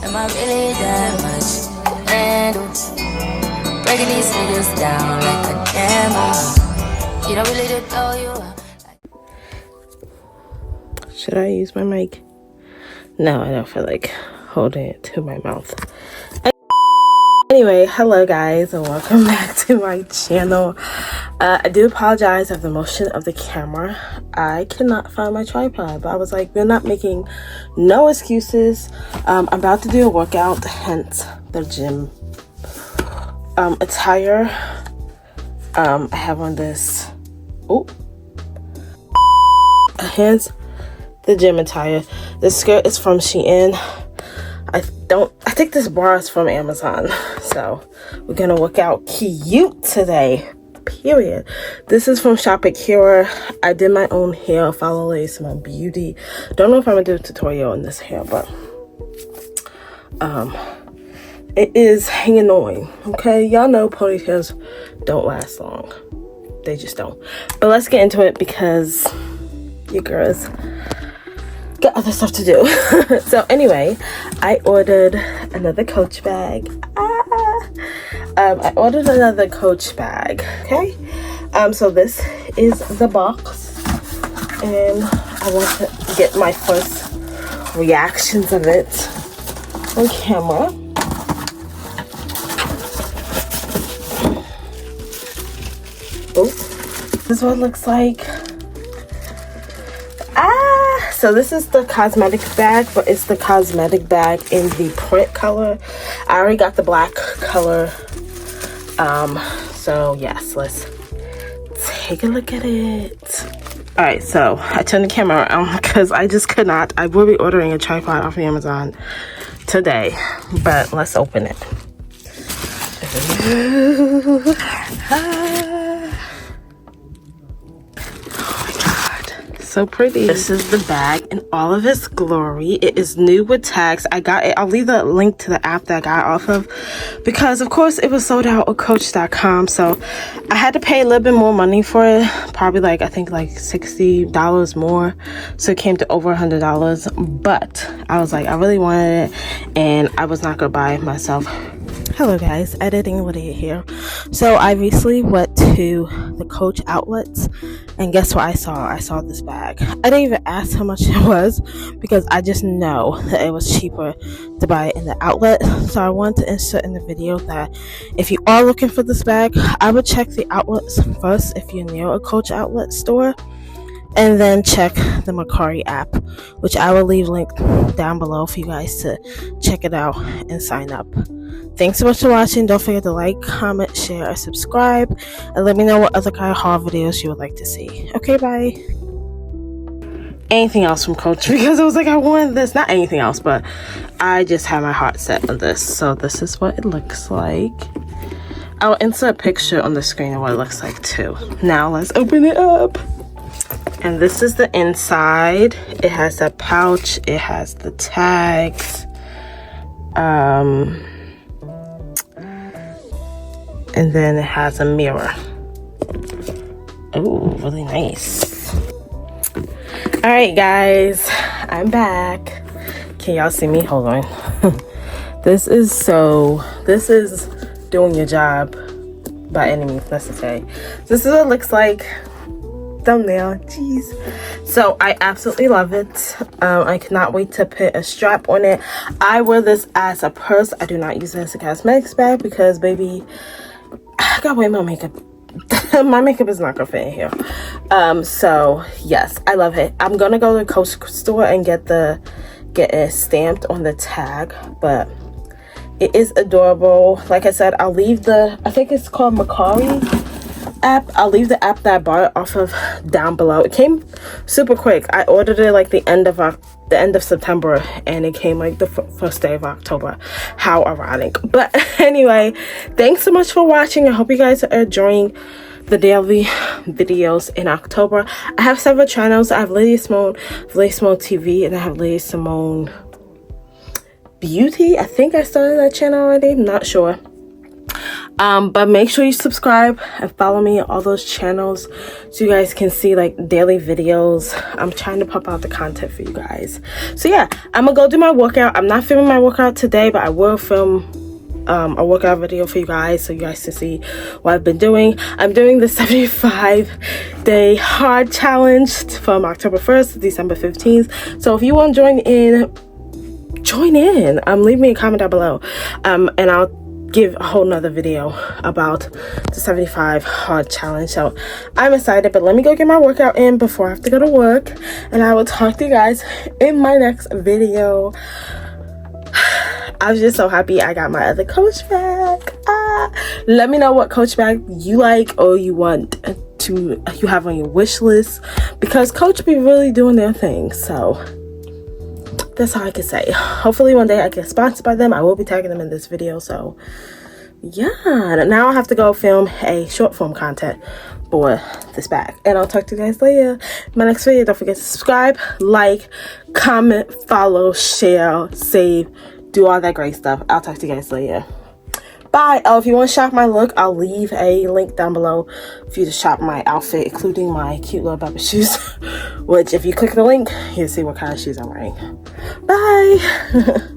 Am I really that much to handle? Breaking these niggas down like a camel. You don't really to throw you out. Should I use my mic? No, I don't feel like holding it to my mouth. Anyway, hello guys and welcome back to my channel. I do apologize for the motion of the camera. I cannot find my tripod, but I was like, we're not making no excuses. I'm about to do a workout, hence the gym attire. I have on this, hence the gym attire. This skirt is from SHEIN. I think this bra is from Amazon. So we're gonna work out cute today, period. This is from Shop at Kira. I did my own hair, follow Lydia Simone Beauty. Don't know if I'm gonna do a tutorial on this hair, but it is annoying. Okay, y'all know ponytails don't last long. They just don't. But let's get into it because you girls got other stuff to do. So anyway, I ordered another Coach bag. I ordered another Coach bag. Okay, so this is the box, and I want to get my first reactions of it on camera. This is what it looks like. So this is the cosmetic bag, but it's the cosmetic bag in the print color. I already got the black color. So yes, let's take a look at it. All right, so I turned the camera around because I just could not. I will be ordering a tripod off of Amazon today, but let's open it. So pretty. This is the bag in all of its glory. It is new with tags. I got it. I'll leave the link to the app that I got off of because of course it was sold out on coach.com. So I had to pay a little bit more money for it, probably like I think like $60 more, so it came to over $100. But I was like, I really wanted it and I was not gonna buy it myself. Hello guys, editing Lydia here. So I recently went to the Coach outlets and guess what I saw? I saw this bag. I didn't even ask how much it was because I just know that it was cheaper to buy it in the outlet. So I wanted to insert in the video that if you are looking for this bag, I would check the outlets first if you're near a Coach outlet store, and then check the Mercari app, which I will leave linked down below for you guys to check it out and sign up. Thanks so much for watching. Don't forget to like, comment, share, or subscribe, and let me know what other kind of haul videos you would like to see. Okay, bye. Anything else from Coach, because I was like, I wanted this. Not anything else, but I just had my heart set on this. So this is what it looks like. I'll insert a picture on the screen of what it looks like too. Now let's open it up. And this is the inside. It has that pouch. It has the tags. And then it has a mirror. Oh, really nice. All right, guys, I'm back. Can y'all see me? Hold on. This is doing your job by any means necessary. This is what it looks like. Thumbnail, jeez. So I absolutely love it. I cannot wait to put a strap on it. I wear this as a purse. I do not use it as a cosmetics bag because baby, I gotta wear my makeup. My makeup is not gonna fit in here. So yes, I love it. I'm gonna go to the Coach store and get it stamped on the tag, but it is adorable. Like I said, I'll leave I think it's called Mercari app. I'll leave the app that I bought off of down below. It came super quick. I ordered it like the end of September and it came like the first day of October. How ironic. But anyway, thanks so much for watching. I hope you guys are enjoying the daily videos in October. I have several channels. I have Lydia Simone TV, and I have Lydia Simone Beauty. I think I started that channel already. I'm not sure. But make sure you subscribe and follow me on all those channels so you guys can see like daily videos. I'm trying to pump out the content for you guys. So yeah, I'm gonna go do my workout. I'm not filming my workout today, but I will film a workout video for you guys so you guys can see what I've been doing. I'm doing the 75-day hard challenge from October 1st to December 15th. So if you want to join in, leave me a comment down below, and I'll give a whole nother video about the 75 hard challenge. So I'm excited, but let me go get my workout in before I have to go to work, and I will talk to you guys in my next video. I was just so happy I got my other Coach bag. Let me know what Coach bag you like or you have on your wish list, because Coach be really doing their thing. So that's all I can say. Hopefully one day I get sponsored by them. I will be tagging them in this video. So yeah, now I have to go film a short form content for this bag, and I'll talk to you guys later in my next video. Don't forget to subscribe, like, comment, follow, share, save, do all that great stuff. I'll talk to you guys later. Bye. Oh, if you want to shop my look, I'll leave a link down below for you to shop my outfit, including my cute little Bubba shoes, which if you click the link, you'll see what kind of shoes I'm wearing. Bye.